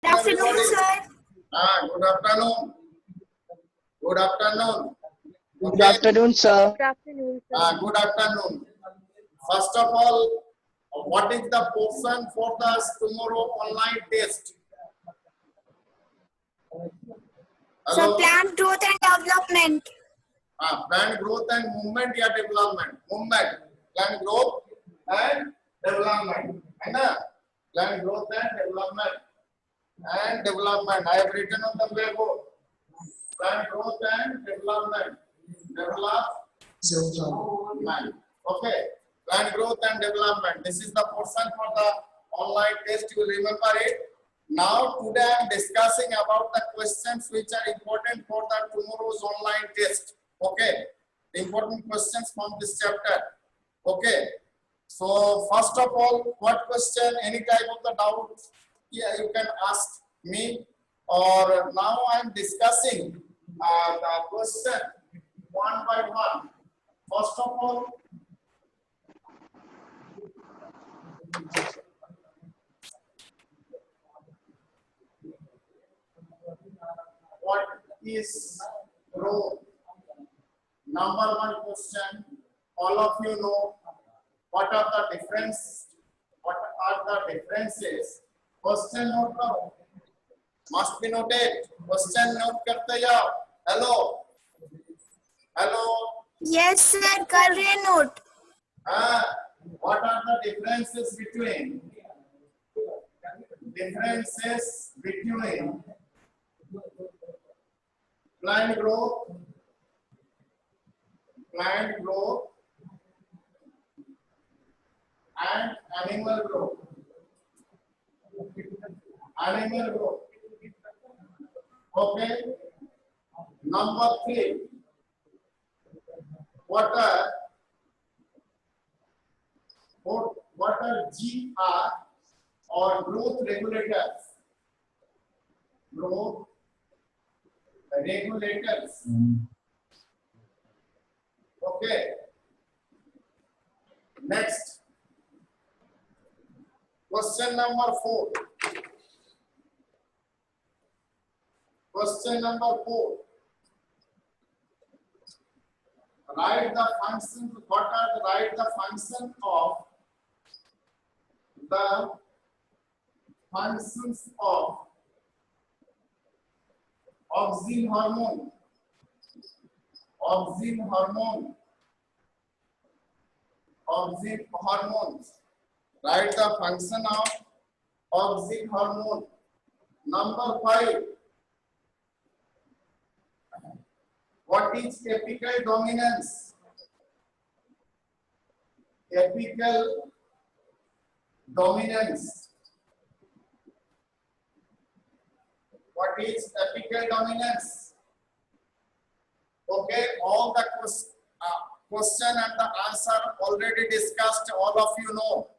Good afternoon, sir. Good afternoon. Good afternoon. Good afternoon, sir. Good afternoon, sir. Good afternoon. First of all, what is the portion for the tomorrow online test? So, plant growth and development. Plant growth and movement या development? Movement. Plant growth and development. है ना? Plant growth and development. And development. I have written on the blackboard. Plant growth and development. Development. Okay. Plant growth and development. This is the portion for the online test. You will remember it. Now today I am discussing about the questions which are important for the tomorrow's online test. Okay. Important questions from this chapter. Okay. So first of all, what question? Any type of the doubt? Yeah, you can ask me. Or now I am discussing the question one by one. First of all, what is growth? Number one question. All of you know what are the difference? What are the differences? Question note करो. Must be noted. Question note करते जाओ. Hello. Hello. Yes, sir. कर रहे note. What are the differences between plant growth and animal growth? Okay. Number 3. What are GR or growth regulators? Growth regulators. Okay. Next. Question number 4. Question number 4. Write the functions. Write the function of the functions of auxin hormone. Write the function of auxin hormone. Number 5. What is apical dominance? Apical dominance. What is apical dominance? Okay, all the question and the answer already discussed. All of you know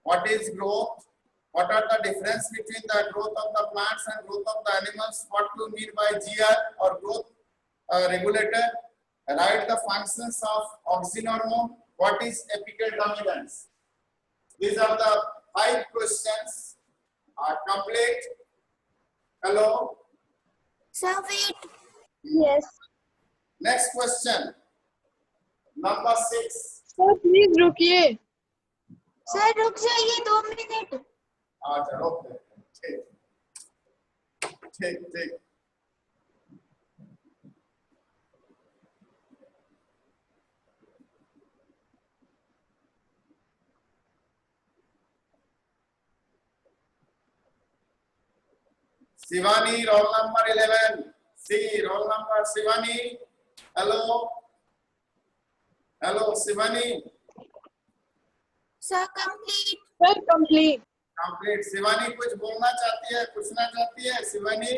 what is growth. What are the difference between the growth of the plants and growth of the animals? What do you mean by GR or growth regulator? Write the functions of auxin hormone. What is apical dominance? These are the 5 questions. Complete. Hello. Sir, wait. Yes. Next question. Number 6. Sir please रुकिए. Sir रुक जाइए 2 minute. अच्छा okay. ठीक. Shivani, roll number 11. C, roll number Shivani. Hello. Hello, Shivani. Sir, complete. Sir complete. Complete. Shivani कुछ बोलना चाहती है, पूछना चाहती है शिवानी?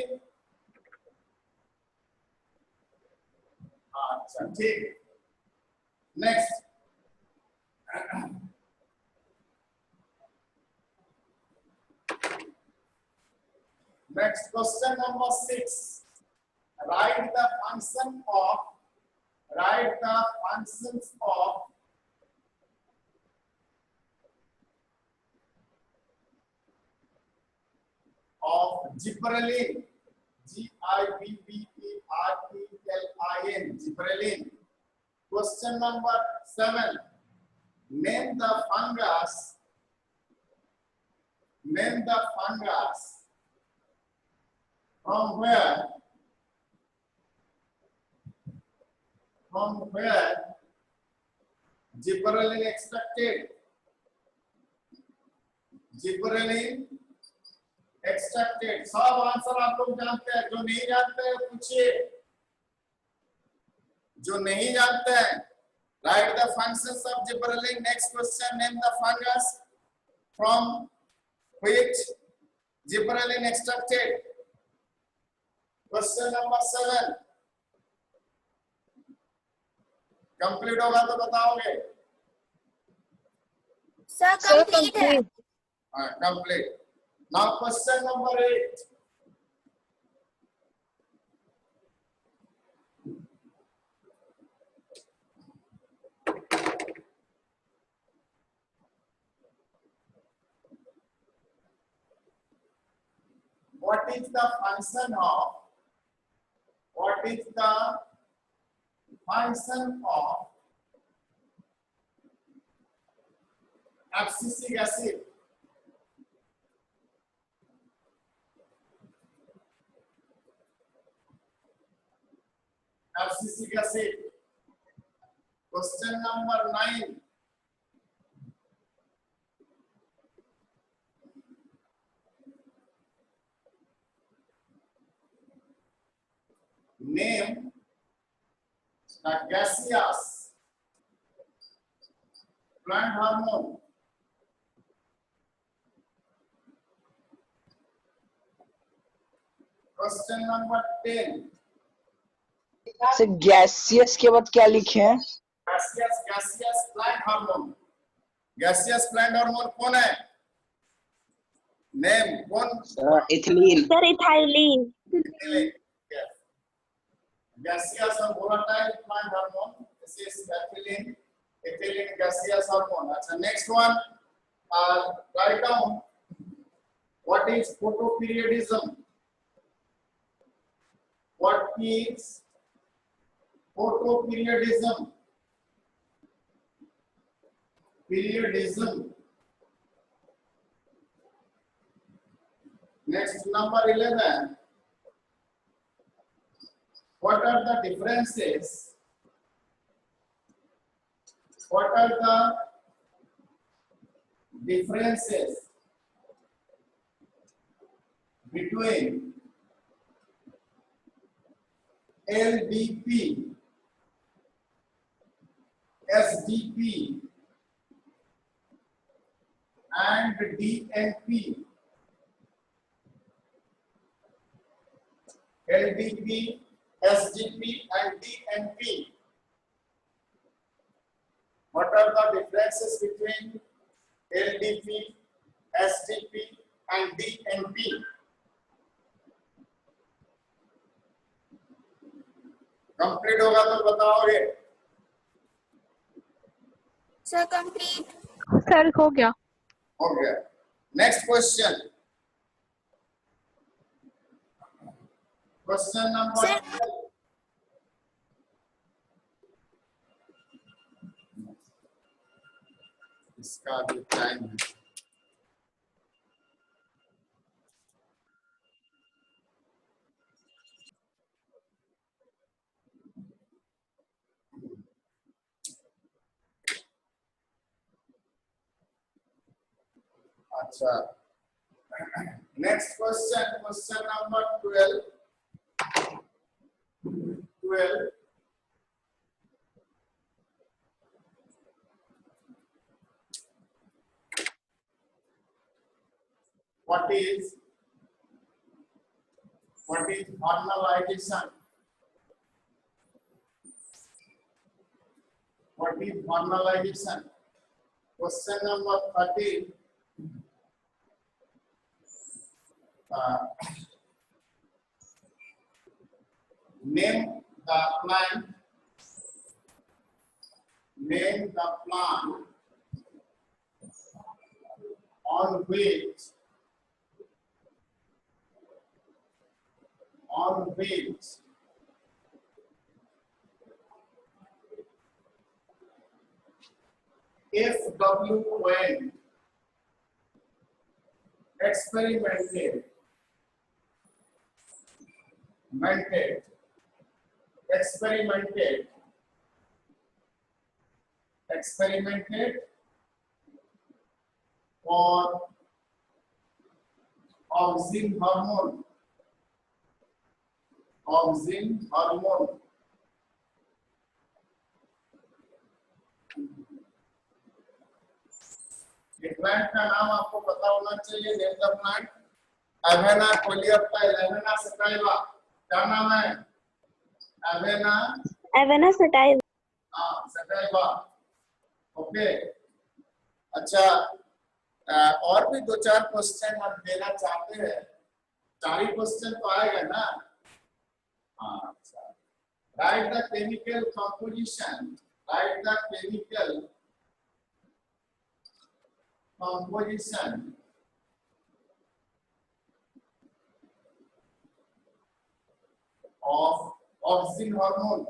अच्छा ठीक. Next. Next question number 6. Write the functions of of gibberellin. Gibberellin. Gibberellin. Question number 7. Name the fungus. Name the fungus from where gibberellin extracted. Gibberellin extracted. सब आंसर आप लोग जानते हैं, जो नहीं जानते हैं पूछिए, जो नहीं जानते हैं write the functions of gibberellin. Next question, name the fungus from which gibberellin extracted. Question number 7. Complete होगा तो बताओगे? Sir, complete है. Complete. Now question number 8. What is the function of abscisic acid? Abscisic acid. Question number 9. Name the gaseous plant hormone. Question number 10. Sir gaseous के बाद क्या लिखे हैं? Gaseous plant hormone. Gaseous plant hormone कौन है? Name कौन? Ethylene. Sir, ethylene. Yes. Gaseous और volatile plant hormone. This is ethylene. Ethylene gaseous hormone. अच्छा, next one. Write down what is photoperiodism. What is photoperiodism? Periodism. Next, number 11. What are the differences? What are the differences between LDP, SDP, and DNP? LDP, SDP, and DNP. What are the differences between LDP, SDP, and DNP? Complete होगा तो बताओगे? Sir, complete. Sir हो गया. हो गया. Next question. Question number Sir. 12. इसका भी time है. अच्छा. Next question. Question number 12. 12. What is normalization? What is normalization? Question number 13. Name the plant. Name the plant on which always if W when experimented for auxin hormone ये plant का नाम आपको पता होना चाहिए name the plant Avena coleoptile Avena sativa क्या नाम है Avena Avena sativa. Sativa okay अच्छा और भी दो चार क्वेश्चन आप देना चाहते हैं चार ही क्वेश्चन तो आएगा ना हाँ अच्छा right the chemical composition of auxin hormone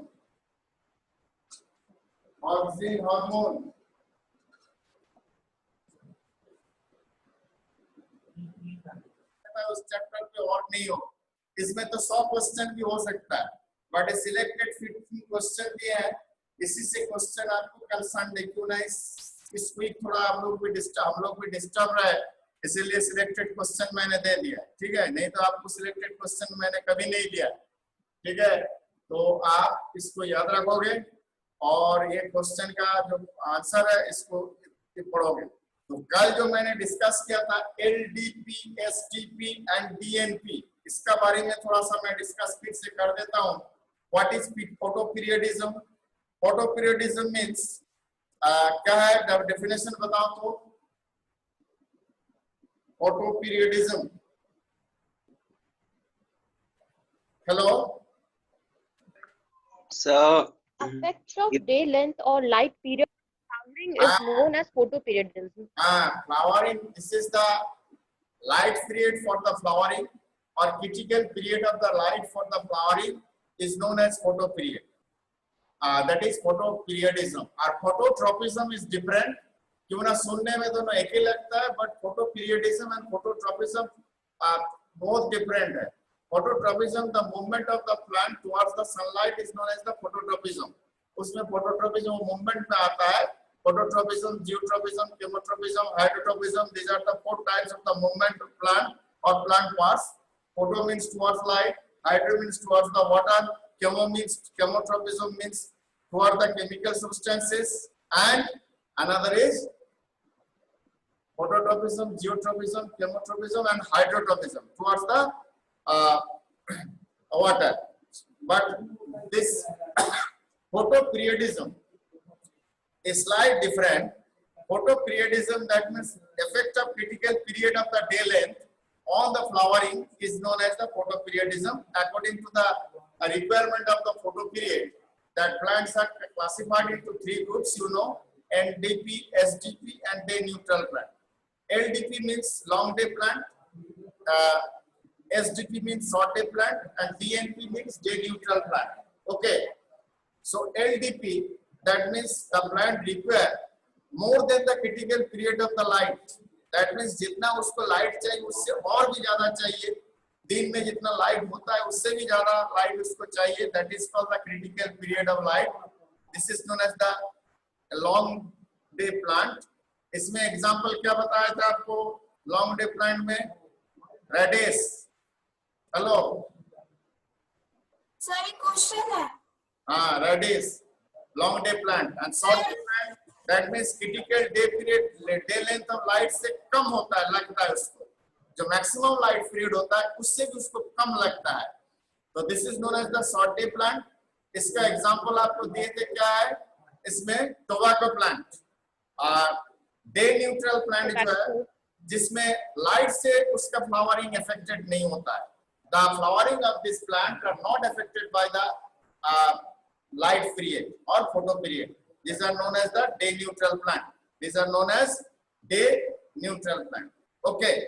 उस चैप्टर पे और नहीं हो इसमें तो 100 क्वेश्चन भी हो सकता है बट सिलेक्टेड 15 क्वेश्चन भी है इसी से क्वेश्चन आपको कल संडे क्यों ना इस वीक थोड़ा हम लोग भी डिस्टर्ब रहे इसीलिए सिलेक्टेड क्वेश्चन मैंने दे दिया ठीक है नहीं तो आपको सिलेक्टेड क्वेश्चन मैंने कभी नहीं दिया ठीक है तो आप इसको याद रखोगे और ये क्वेश्चन का जो आंसर है इसको पढ़ोगे तो कल जो मैंने डिस्कस किया था LDP, SDP एंड DNP इसका बारे में थोड़ा सा मैं डिस्कस फिर से कर देता हूँ व्हाट इज फोटोपीरियडिज्म मींस क्या है डेफिनेशन बताओ तो photoperiodism hello So, Effects of day length or light period flowering is known as photoperiodism. Flowering, this is the light period for the flowering or critical period of the light for the flowering is known as photoperiod. That is photoperiodism. Our phototropism is different. क्यों ना सुनने में दोनों एक ही लगता है but photoperiodism and phototropism are both different है. Phototropism, the movement of the plant towards the sunlight is known as the phototropism. उसमें phototropism movement में आता है. Phototropism, geotropism, chemotropism, hydrotropism. These are the 4 types of the movement of plant or plant parts. Photo means towards light. Hydro means towards the water. Chemotropism means toward the chemical substances. And another is phototropism, geotropism, chemotropism, and hydrotropism towards the water. But this photoperiodism is slightly different. Photoperiodism, that means effect of critical period of the day length on the flowering is known as the photoperiodism. According to the requirement of the photoperiod, that plants are classified into 3 groups, you know, LDP, SDP, and day neutral plant. LDP means long day plant, SDP means short day plant, and DNP means day neutral plant. Okay, so LDP, that means the plant require more than the critical period of the light. That means जितना उसको light चाहिए उससे और भी ज्यादा चाहिए. दिन में जितना लाइट होता है उससे भी ज्यादा लाइट उसको चाहिए. That is called the critical period of light. This is known as the long day plant. इसमें एग्जांपल क्या बताया था आपको लॉन्ग डे प्लांट में? रेडिस. हेलो सर एक क्वेश्चन है हाँ radish long day plant and short day plant that means critical day period day length of light से कम होता है लगता है उसको जो मैक्सिमम लाइट पीरियड होता है उससे भी उसको कम लगता है तो this is known as the short day plant. इसका एग्जांपल आपको दिए थे क्या है इसमें tobacco plant day neutral plant जो है जिसमें लाइट से उसका फ्लावरिंग अफेक्टेड नहीं होता है. The flowering of this plant are not affected by the light period or photo period. These are known as the day neutral plant. These are known as day neutral plant. Okay.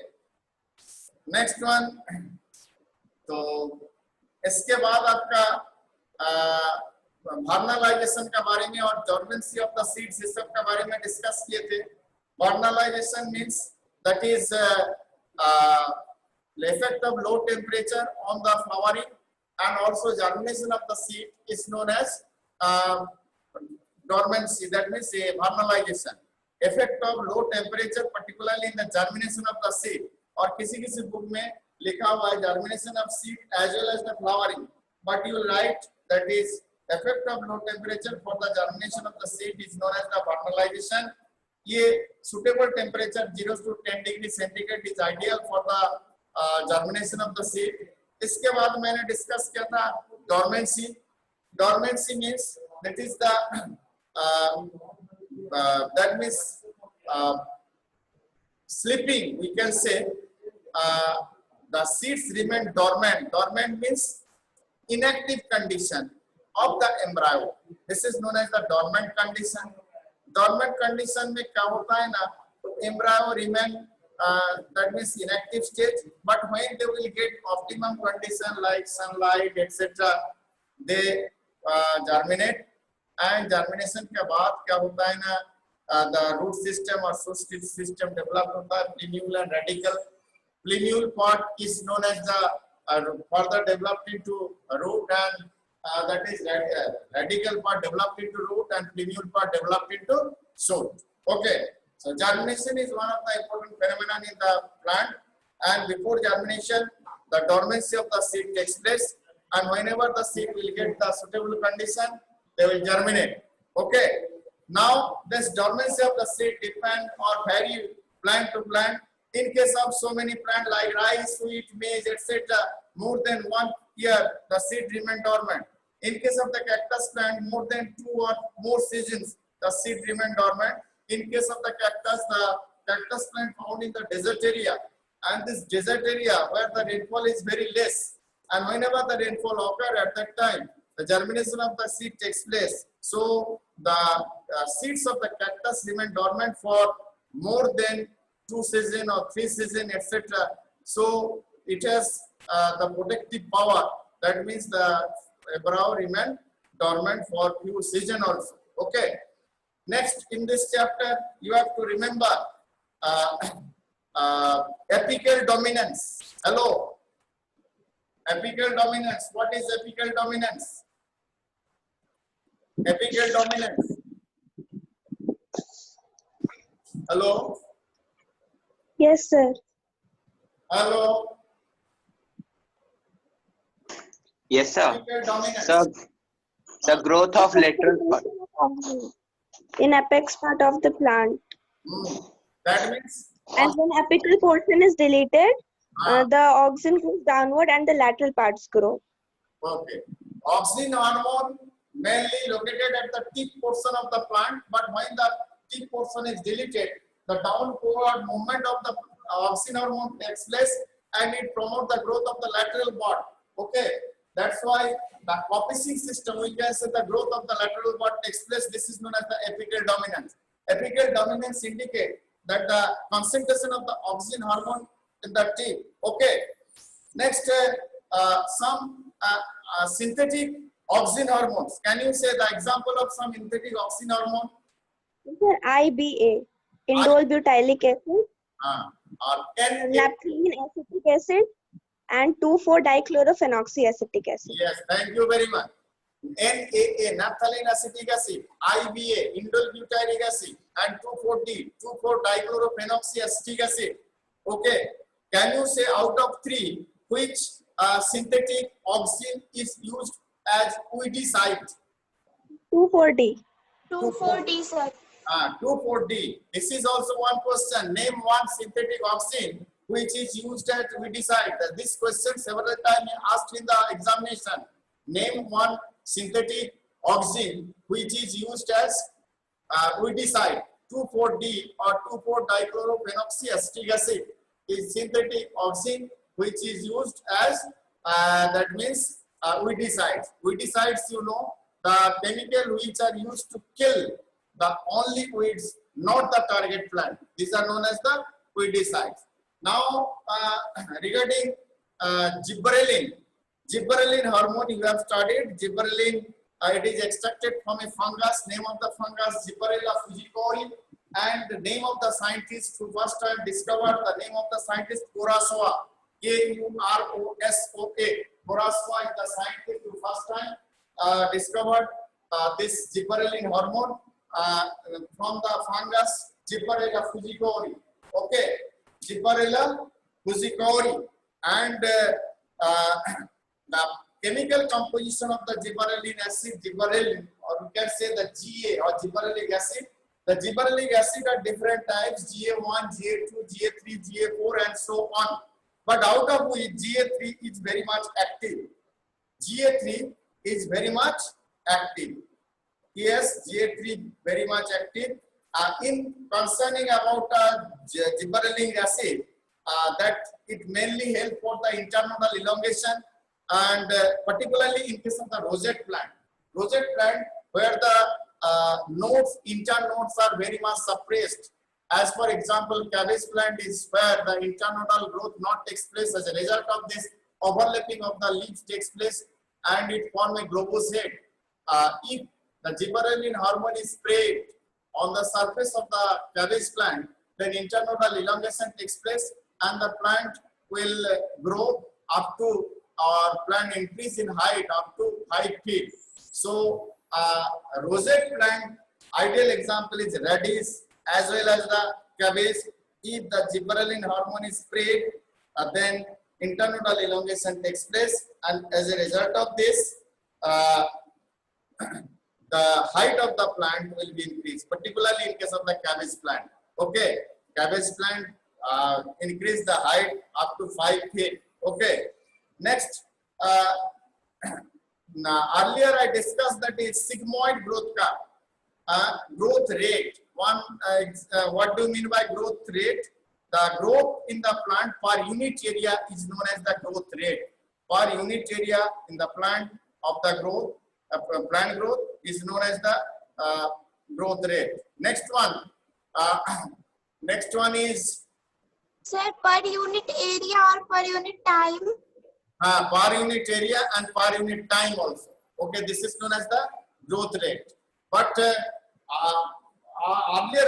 Next one. So इसके बाद आपका vernalization के बारे में और dormancy of the seeds इस सब के बारे में डिस्कस किए थे. Vernalization means that is the effect of low temperature on the flowering, and also germination of the seed is known as dormancy. That means a vernalization. Effect of low temperature, particularly in the germination of the seed. और किसी book में लिखा हुआ है germination of seed as well as the flowering, but you write that is effect of low temperature for the germination of the seed is known as the vernalization. ये suitable temperature 0 to 10 degree centigrade is ideal for the germination of the seed. इसके बाद मैंने discuss किया था dormancy. Dormancy means that is the that means sleeping. We can say the seeds remain dormant. Dormant means inactive condition of the embryo. This is known as the dormant condition. Dormant condition में क्या होता है ना, embryo remain that means inactive stage, but when they will get optimum condition like sunlight etc, they germinate, and germination के बाद क्या होता है ना, the root system or shoot system develop होता है, plumule and radicle. Plumule part is known as the further developed into root, and that is radical part developed into root and plumule part developed into shoot. Okay, so germination is one of the important phenomenon in the plant, and before germination the dormancy of the seed takes place, and whenever the seed will get the suitable condition they will germinate. Okay, now this dormancy of the seed depend or vary plant to plant. In case of so many plants like rice, wheat, maize, etc., more than 1 year the seed remain dormant. In case of the cactus plant, more than 2 or more seasons the seed remain dormant. In case of the cactus plant found in the desert area, and this desert area where the rainfall is very less, and whenever the rainfall occur at that time, the germination of the seed takes place. So the seeds of the cactus remain dormant for more than 2 seasons or 3 seasons, etc. So it has the protective power. That means the embryo remain dormant for few seasons also. Okay. Next in this chapter, you have to remember apical dominance. Hello. Apical dominance. What is apical dominance? Apical dominance. Hello. Yes, sir. Hello. Yes, sir. Apical dominance. Sir, growth of lateral part. In apex part of the plant. That means. And when apical portion is deleted, the auxin goes downward and the lateral parts grow. Okay. Auxin hormone mainly located at the tip portion of the plant, but when the tip portion is deleted, the downward movement of the auxin hormone takes place and it promotes the growth of the lateral part. Okay. That's why the coppicing system, we can say the growth of the lateral part takes place. This is known as the apical dominance. Apical dominance indicate that the concentration of the auxin hormone in the tip. Okay. Next, some synthetic auxin hormones. Can you say the example of some synthetic auxin hormone? Sir, IBA, indole butylic acid, naphthalene acetic acid, and 2,4-dichlorophenoxyacetic acid. Yes, thank you very much. NAA, naphthalene acetic acid, IBA, indole butyric acid, and 2,4-D, 2,4-dichlorophenoxyacetic acid. Okay, can you say out of 3 which synthetic auxin is used as weedicide? 2,4-D. 2,4-D, sir. 2,4-D. This is also one question. Name one synthetic auxin which is used as weedicide. This question several times asked in the examination. Name one synthetic auxin which is used as weedicide. 2,4-D or 2,4-dichlorophenoxyacetic acid is synthetic auxin which is used as that means weedicides. Weedicides, you know, the chemical which are used to kill the only weeds, not the target plant. These are known as the weedicides. Now, regarding gibberellin. Gibberellin hormone you have studied. Gibberellin, it is extracted from a fungus. Name of the fungus Gibberella fujikori, and the name of the scientist who first time discovered the name of the scientist Kurosawa. Kurosoa. Kurosawa is the scientist who first time discovered this gibberellin hormone from the fungus Gibberella fujikori. Okay, Gibberella fujikori, and the chemical composition of the gibberellin acid, gibberellin, or we can say the GA or gibberellic acid. The gibberellic acid are different types: GA1, GA2, GA3, GA4, and so on. But out of which GA3 is very much active. GA3 is very much active. Yes, GA3 very much active. In concerning about gibberellic acid, that it mainly helps for the internodal elongation, and particularly in case of the rosette plant. Rosette plant where the nodes, internodes are very much suppressed. As for example, cabbage plant is where the internodal growth not takes place. As a result of this, overlapping of the leaves takes place and it forms a globose head. If the gibberellin hormone is sprayed on the surface of the cabbage plant, then internodal elongation takes place and the plant will grow up to, or plant increase in height up to 5 feet. So rosette plant, ideal example is radish as well as the cabbage. If the gibberellin hormone is sprayed, then internodal elongation takes place, and as a result of this, the height of the plant will be increased, particularly in case of the cabbage plant. Okay, cabbage plant increase the height up to 5 feet. Okay, next, now, earlier I discussed that is sigmoid growth curve, growth rate. What do you mean by growth rate? The growth in the plant per unit area is known as the growth rate. Per unit area in the plant of the growth, plant growth is known as the growth rate. Next one is Sir, per unit area or per unit time? per unit area and per unit time also. Okay, this is known as the growth rate. But earlier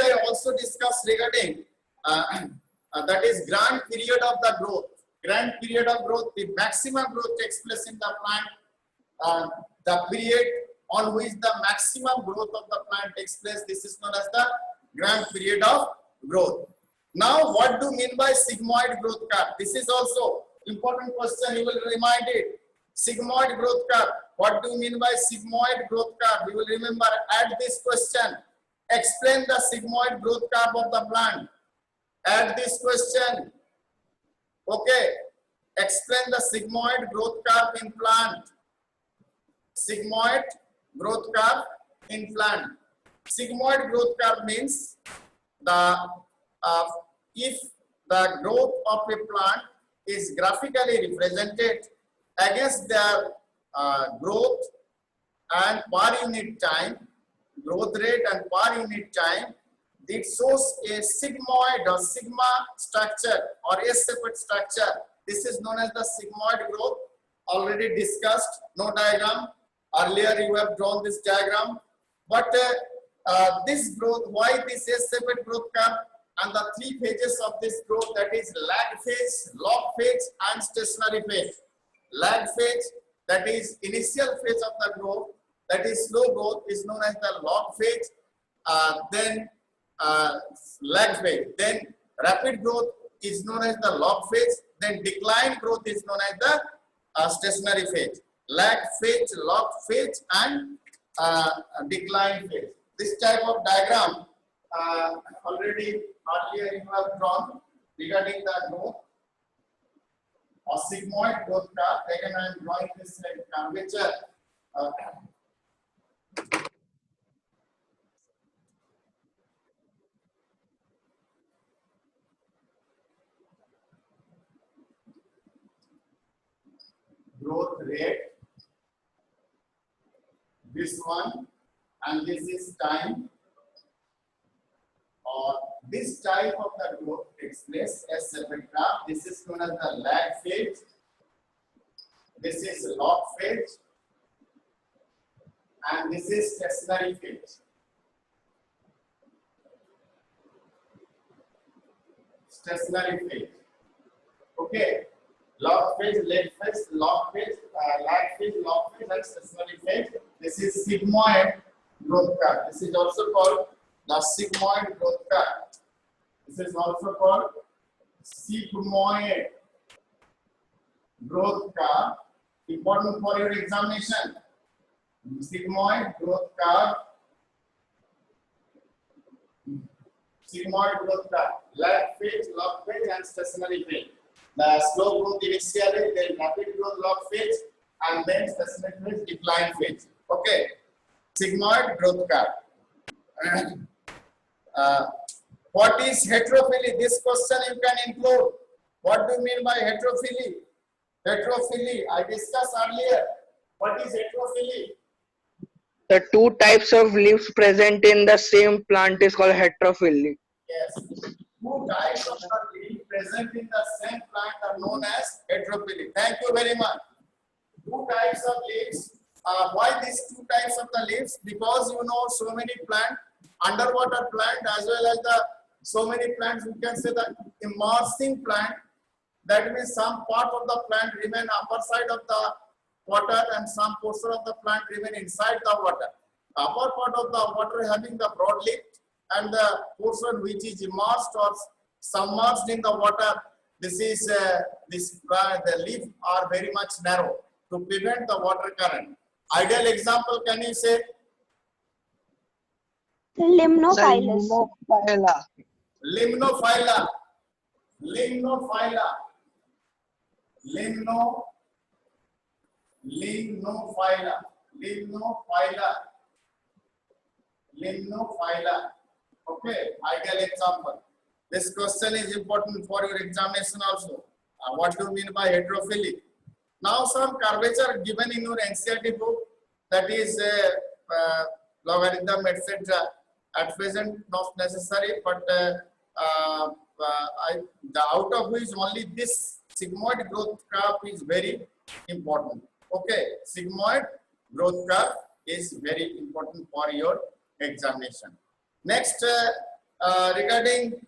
I also discussed regarding that is grand period of the growth. Grand period of growth, the maximum growth takes place in the plant. The period on which the maximum growth of the plant takes place, this is known as the grand period of growth. Now, what do you mean by sigmoid growth curve? This is also important question, you will remind it. Sigmoid growth curve. What do you mean by sigmoid growth curve? You will remember, add this question. Explain the sigmoid growth curve of the plant. Add this question. Okay. Explain the sigmoid growth curve in plant. Sigmoid growth curve in plant. Sigmoid growth curve means the if the growth of a plant is graphically represented against their growth and per unit time, growth rate and per unit time, it shows a sigmoid or sigma structure or S-shaped structure. This is known as the sigmoid growth. Already discussed, no diagram. Earlier you have drawn this diagram. But this growth, why this S-shaped growth curve? And the 3 phases of this growth, that is lag phase, log phase, and stationary phase. Lag phase, that is initial phase of the growth, that is slow growth, is known as the log phase. Then lag phase. Then rapid growth is known as the log phase. Then decline growth is known as the stationary phase. Lag phase, log phase, and decline phase. This type of diagram already earlier you have drawn regarding the growth or sigmoid growth curve. Again, I am drawing this curvature. Growth rate, this one, and this is time. Or this type of the growth takes place as separate graph. This is known as the lag phase. This is log phase and this is stationary phase. Stationary phase. Okay. Log phase, lag phase, log phase, lag phase, log phase, and stationary phase. This is sigmoid growth curve. This is also called the sigmoid growth curve. This is also called sigmoid growth curve. Important for your examination. Sigmoid growth curve. Sigmoid growth curve. Lag phase, log phase, and stationary phase. The slow growth initially, then rapid growth log phase, and then stationary phase, decline phase. Okay. Sigmoid growth curve. What is heterophily? This question you can include. What do you mean by heterophily? Heterophily, I discussed earlier. What is heterophily? The two types of leaves present in the same plant is called heterophily. Yes. Two types of the leaf present in the same plant are known as heterophily. Thank you very much. Two types of leaves. Why these two types of the leaves? Because you know so many plants, underwater plant as well as the so many plants, you can say the immersing plant. That means some part of the plant remain upper side of the water and some portion of the plant remain inside the water. Upper part of the water having the broad leaf and the portion which is immersed or submerged in the water, this is the leaf are very much narrow to prevent the water current. Ideal example, can you say? Limnophilus. Limnophylla. Okay, ideal example. This question is important for your examination also. What do you mean by heterophily? Now some curvature given in your NCERT book, that is logarithm, etc. At present not necessary, but the out of which only this sigmoid growth curve is very important. Okay, sigmoid growth curve is very important for your examination. Next, regarding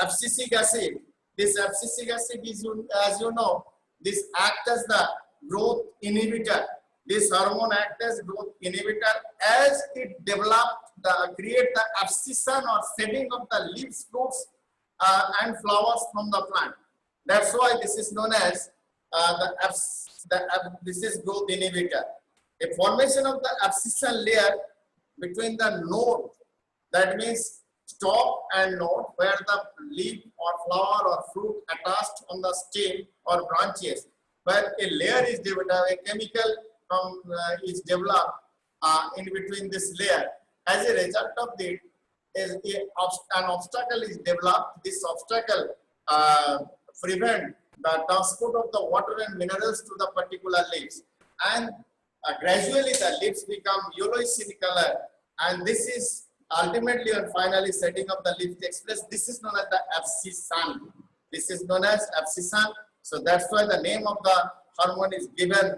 abscisic acid, this abscisic acid is, as you know, this acts as the growth inhibitor. This hormone acts as growth inhibitor as it develops create the abscission or shedding of the leaves, fruits, and flowers from the plant. That's why this is known as this is growth inhibitor. A formation of the abscission layer between the node, that means stalk and node, where the leaf or flower or fruit attached on the stem or branches, where a layer is developed, a chemical is developed in between this layer. As a result of it, an obstacle is developed. This obstacle prevents the transport of the water and minerals to the particular leaves, and gradually the leaves become yellowish in color, and this is ultimately and finally setting of the leaf takes place. This is known as the abscission. This is known as abscission. So that's why the name of the hormone is given,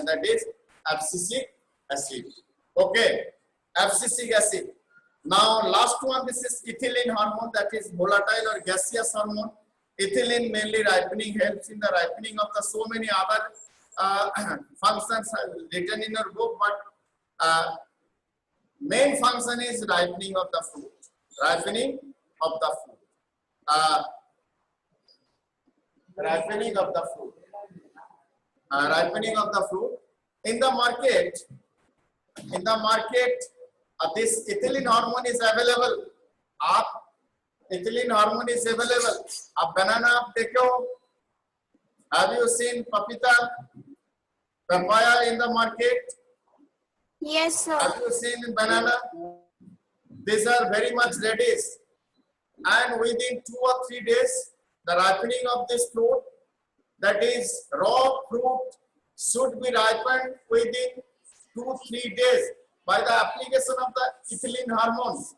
that is abscisic acid. Okay, abscisic acid. Now last one, this is ethylene hormone, that is volatile or gaseous hormone. Ethylene mainly ripening, helps in the ripening of the so many other functions written in your book, but main function is ripening of the fruit. Ripening of the fruit. Ripening of the fruit. Ripening of the fruit. In the market, this ethylene hormone is available. Ethylene hormone is available. A banana आप देखो. Have you seen papita, papaya in the market? Yes, sir. Have you seen banana? These are very much reddish, and within 2 or 3 days, the ripening of this fruit, that is raw fruit, should be ripened within 2-3 days by the application of the ethylene hormones.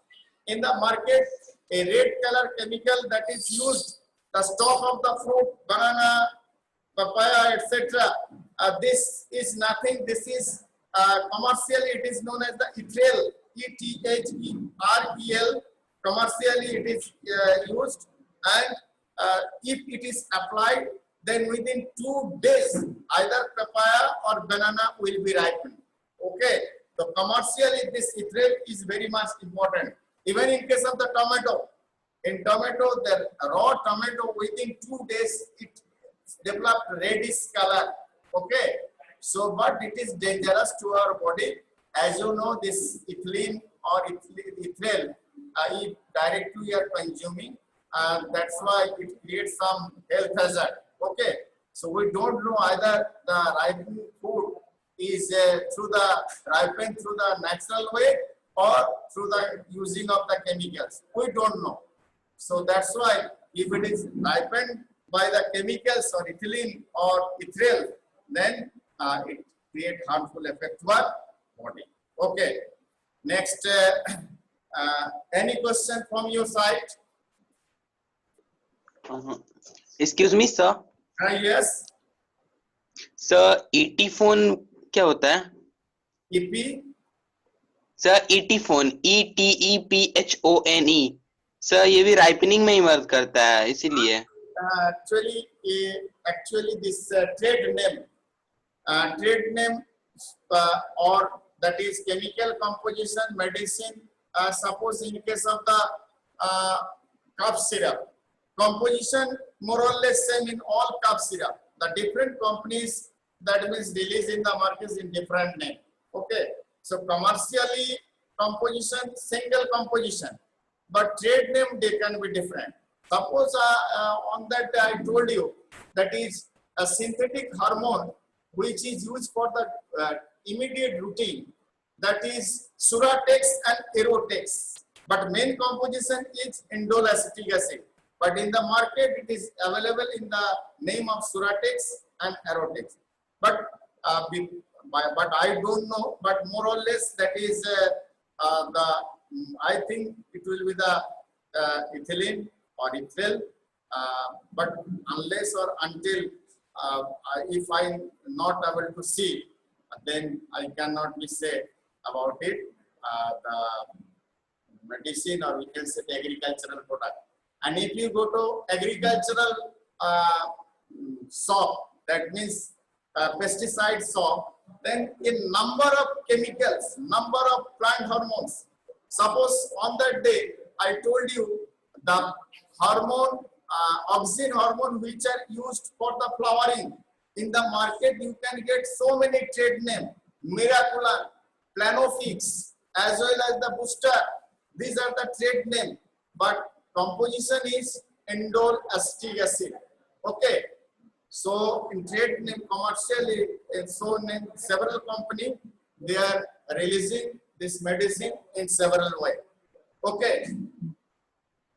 In the market, a red color chemical that is used, the stalk of the fruit, banana, papaya, etc. This is nothing. This is commercially it is known as the ethyl, ETHEREL. Commercially it is used, and if it is applied, then within 2 days either papaya or banana will be ripened. Okay, so commercially this ethyl is very much important. Even in case of the tomato, in tomato, the raw tomato within 2 days it developed reddish color. Okay, so but it is dangerous to our body. As you know, this ethylene or ethyl, if directly you are consuming, that's why it creates some health hazard. Okay, so we don't know either the ripening food is ripened through the natural way or through the using of the chemicals. We don't know. So that's why if it is ripened by the chemicals or ethylene or ethyl, then it creates harmful effect to our body. Okay. Next, any question from your side? Excuse me, sir. Yes. Sir, ET phone क्या होता है? EP. Sir, ET phone, ETEPHONE. Sir, ये भी ripening में ही मदद करता है, इसीलिए. Actually, this trade name, or that is chemical composition, medicine. Suppose in case of the cough syrup, composition more or less same in all cough syrup. The different companies that means released in the market in different name. Okay, so commercially composition, single composition, but trade name they can be different. Suppose on that I told you that is a synthetic hormone which is used for the immediate routine, that is Suratex and Erotex, but main composition is indole acetic acid, but in the market it is available in the name of Suratex and Erotex, but I don't know, but more or less that is I think it will be the ethylene or ethyl, but unless or until if I'm not able to see, then I cannot be said about it. The medicine, or we can say the agricultural product. And if you go to agricultural shop, that means pesticide shop, then in number of chemicals, number of plant hormones. Suppose on that day I told you the hormone, auxin hormone, which are used for the flowering. In the market, you can get so many trade names: Miraculon, Planofix, as well as the Booster. These are the trade name, but composition is indole acetic acid. Okay. So in trade name commercially, so in several companies, they are releasing this medicine in several ways. Okay.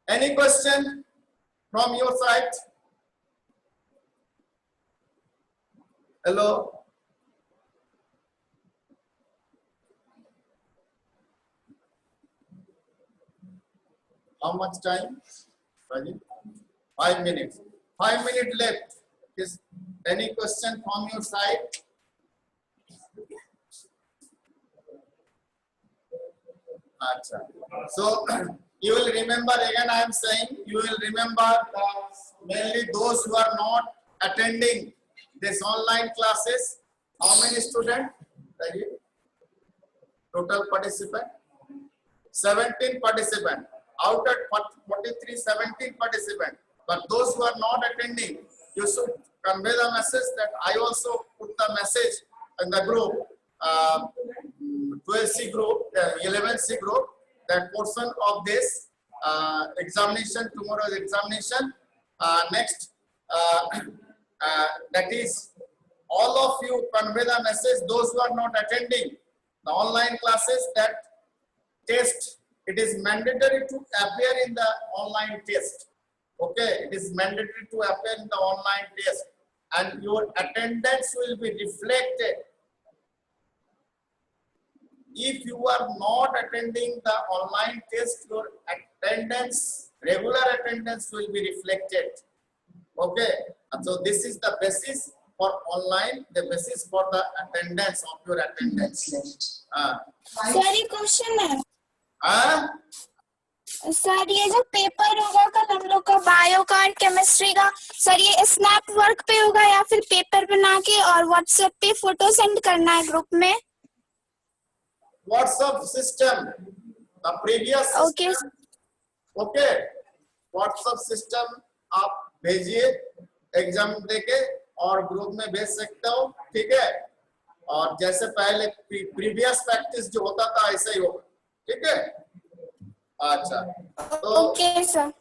Any question from your side? Hello? How much time? 5 minutes. 5 minutes left. Is any question from your side? Achha. So you will remember, again I am saying, you will remember mainly those who are not attending this online classes. How many students? Total participant? 17 participants. Out of 43, 17 participants. But those who are not attending, you should convey the message that I also put the message in the group, 12C group, 11C group, that portion of this examination, tomorrow's examination. Next, that is, all of you convey the message, those who are not attending the online classes, that test, it is mandatory to appear in the online test. Okay, it is mandatory to appear in the online test, and your attendance will be reflected. If you are not attending the online test, your attendance, regular attendance will be reflected. Okay, and so this is the basis for online, the basis for the attendance of your attendance. Sir ये question है हाँ? Sir, ये जो paper होगा कल हम लोग का बायो का और केमिस्ट्री का, सर ये स्नैप वर्क पे होगा या फिर पेपर बना के और व्हाट्सएप पे फोटो सेंड करना है ग्रुप में? WhatsApp system, the previous Okay. system, okay, WhatsApp system आप भेजिए एग्जाम देके और ग्रुप में भेज सकते हो, ठीक है? और जैसे पहले प्रीवियस प्रैक्टिस जो होता था ऐसा ही होगा, ठीक है? अच्छा, तो okay sir,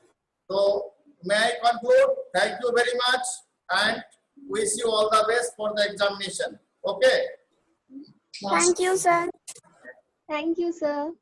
so may I conclude? Thank you very much and wish you all the best for the examination. Okay. Thank you sir. Thank you, sir.